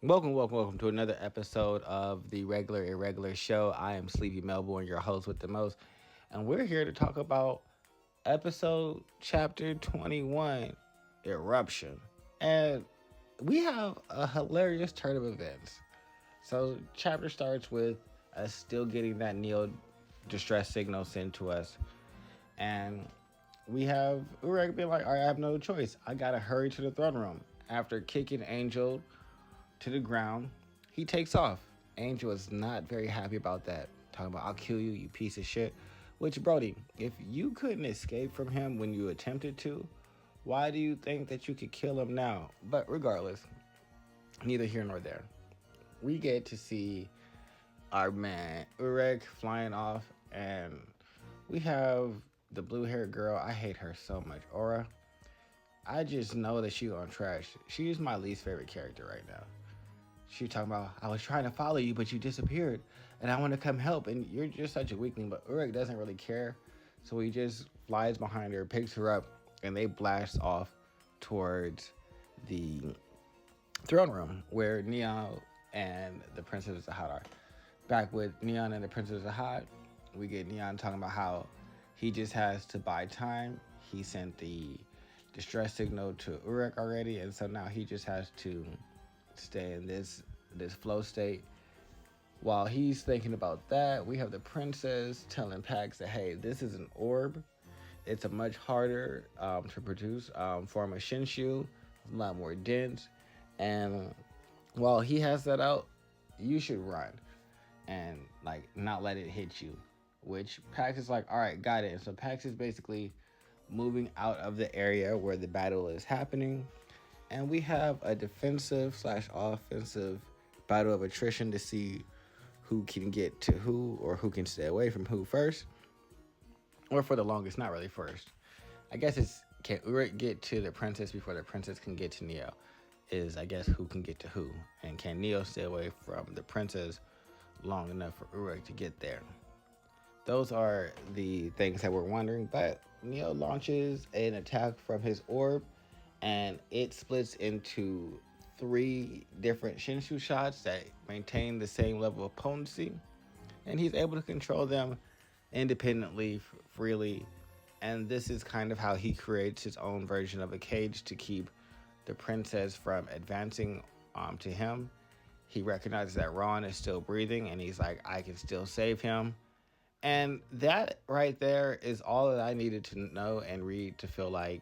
Welcome to another episode of the Regular Irregular Show. I am Sleepy Melbourne, your host with the most, and we're here to talk about episode chapter 21, Irruption. And we have a hilarious turn of events. So, chapter starts with us still getting that Neo distress signal sent to us, and we have Urek being like, all right, I have no choice. I gotta hurry to the throne room. After kicking Angel to the ground, he takes off. Angel is not very happy about that. Talking about, I'll kill you, you piece of shit. Which, Brody, if you couldn't escape from him when you attempted to, why do you think that you could kill him now? But regardless, neither here nor there. We get to see our man Urek flying off, and we have the blue-haired girl. I hate her so much. Aura. I just know that she's on trash. She's my least favorite character right now. She was talking about, I was trying to follow you, but you disappeared, and I want to come help, and you're just such a weakling. But Urek doesn't really care, so he just flies behind her, picks her up, and they blast off towards the throne room where Neon and the Princess Ahad are. Back with Neon and the Princess Ahad, we get Neon talking about how he just has to buy time. He sent the distress signal to Urek already, and so now he just has to stay in this flow state. While he's thinking about that, we have the princess telling Pax that, hey, this is an orb. It's a much harder to produce form of Shinshu, a lot more dense, and while he has that out, you should run and like not let it hit you. Which Pax is like, all right, got it. And so Pax is basically moving out of the area where the battle is happening. And we have a defensive/offensive battle of attrition to see who can get to who or who can stay away from who first. Or for the longest, not really first. I guess it's, can Urek get to the princess before the princess can get to Neo? Is, I guess, who can get to who. And can Neo stay away from the princess long enough for Urek to get there? Those are the things that we're wondering. But Neo launches an attack from his orb, and it splits into 3 different Shinshu shots that maintain the same level of potency. And he's able to control them independently, freely. And this is kind of how he creates his own version of a cage to keep the princess from advancing to him. He recognizes that Ron is still breathing, and he's like, I can still save him. And that right there is all that I needed to know and read to feel like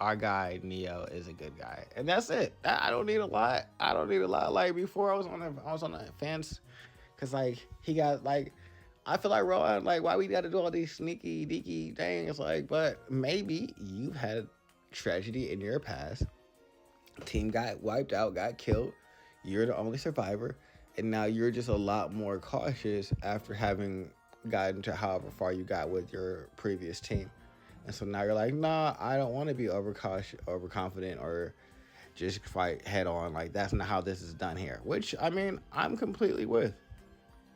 our guy Neo is a good guy, and that's it. I don't need a lot. Like before, I was on the fence because like he got like, I feel like Ron, like, why we got to do all these sneaky deaky things, like, but maybe you've had tragedy in your past. Team got wiped out, got killed. You're the only survivor, and now you're just a lot more cautious after having gotten to however far you got with your previous team. And so now you're like, nah, I don't want to be overconfident, or just fight head on. Like, that's not how this is done here. Which, I mean, I'm completely with.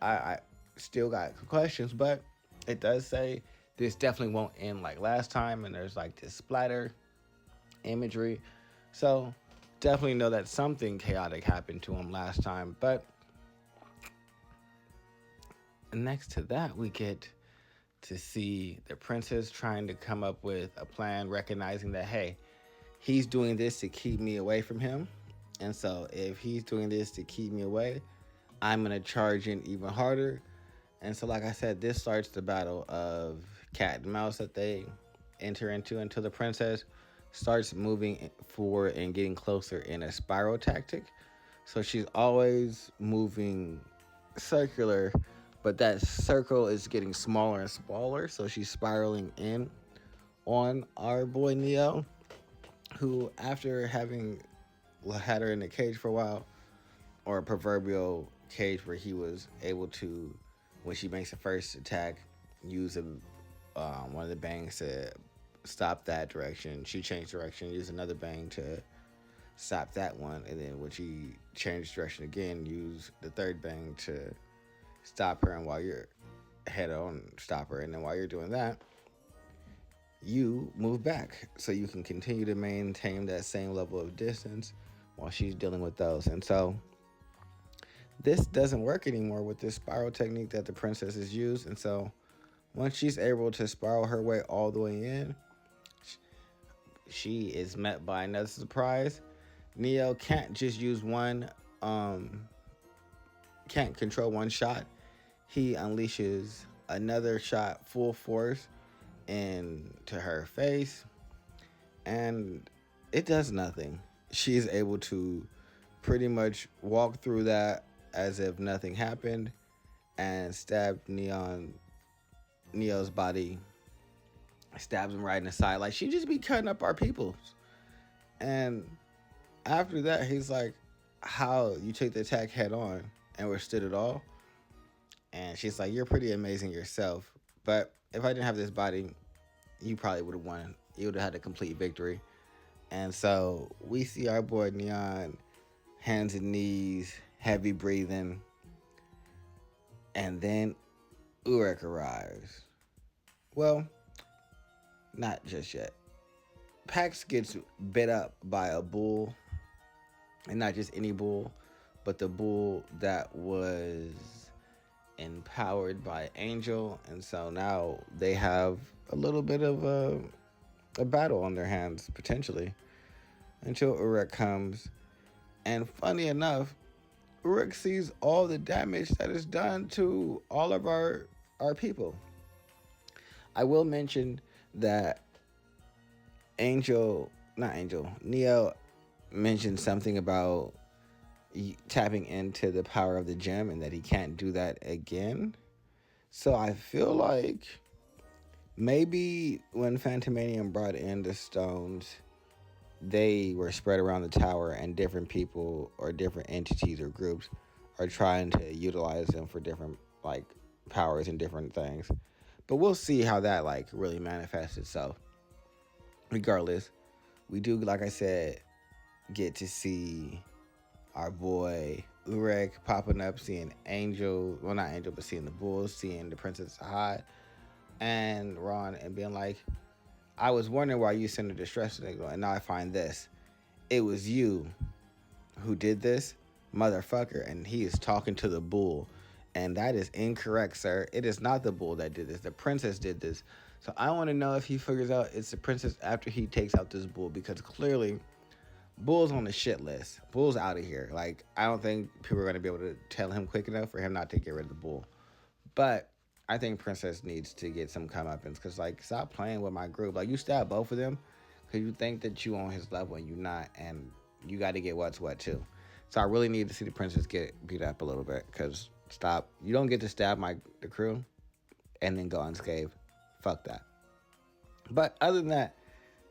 I still got questions, but it does say this definitely won't end like last time. And there's like this splatter imagery. So definitely know that something chaotic happened to him last time. But next to that, we get to see the princess trying to come up with a plan, recognizing that, hey, he's doing this to keep me away from him. And so if he's doing this to keep me away, I'm going to charge in even harder. And so, like I said, this starts the battle of cat and mouse that they enter into until the princess starts moving forward and getting closer in a spiral tactic. So she's always moving circular, but that circle is getting smaller and smaller. So she's spiraling in on our boy Neo, who, after having had her in a cage for a while, or a proverbial cage where he was able to, when she makes the first attack, use one of the bangs to stop that direction. She changed direction, use another bang to stop that one, and then when she changed direction again, use the third bang to stop her. And while you're head on, stop her. And then while you're doing that, you move back so you can continue to maintain that same level of distance while she's dealing with those. And so this doesn't work anymore with this spiral technique that the princess has used. And so once she's able to spiral her way all the way in, she is met by another surprise. Neo can't just use can't control one shot. He unleashes another shot full force into her face, and it does nothing. She's able to pretty much walk through that as if nothing happened and stab Neo's body, stabs him right in the side. Like, she just be cutting up our peoples. And after that, he's like, how you take the attack head on and withstood it all? And she's like, you're pretty amazing yourself. But if I didn't have this body, you probably would have won. You would have had a complete victory. And so we see our boy Neon, hands and knees, heavy breathing. And then Urek arrives. Well, not just yet. Pax gets bit up by a bull. And not just any bull, but the bull that was empowered by Angel. And so now they have a little bit of a battle on their hands, potentially, until Urek comes. And funny enough, Urek sees all the damage that is done to all of our people. I will mention that Neo mentioned something about tapping into the power of the gem and that he can't do that again. So I feel like maybe when Phantomanium brought in the stones, they were spread around the tower and different people or different entities or groups are trying to utilize them for different like powers and different things. But we'll see how that like really manifests itself. Regardless, we do, like I said, get to see our boy Urek popping up, seeing Angel, well, not Angel, but seeing the bulls, seeing the Princess Ahad and Ron, and being like, I was wondering why you sent a distress signal, and now I find this. It was you who did this, motherfucker, and he is talking to the bull. And that is incorrect, sir. It is not the bull that did this. The princess did this. So I want to know if he figures out it's the princess after he takes out this bull, because clearly Bull's on the shit list. Bull's out of here. Like, I don't think people are going to be able to tell him quick enough for him not to get rid of the bull. But I think Princess needs to get some comeuppance, because, like, stop playing with my group. Like, you stab both of them because you think that you on his level and you not, and you got to get what's what, too. So I really need to see the Princess get beat up a little bit, because stop. You don't get to stab the crew and then go unscathed. Fuck that. But other than that,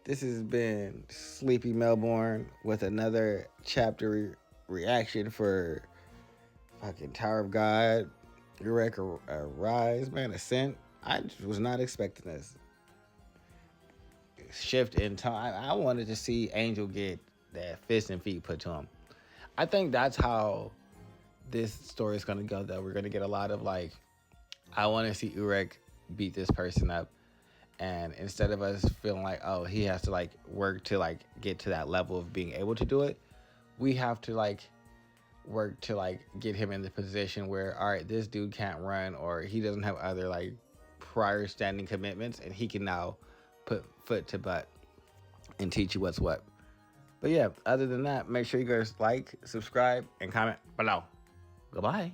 this has been Sleepy Melbourne with another chapter reaction for fucking Tower of God, Rise, man, Ascent. I was not expecting this shift in time. I wanted to see Angel get that fist and feet put to him. I think that's how this story is going to go, though. We're going to get a lot of, like, I want to see Urek beat this person up. And instead of us feeling like, oh, he has to, like, work to, like, get to that level of being able to do it, we have to, like, work to, like, get him in the position where, all right, this dude can't run, or he doesn't have other, like, prior standing commitments, and he can now put foot to butt and teach you what's what. But yeah, other than that, make sure you guys like, subscribe, and comment below. Goodbye.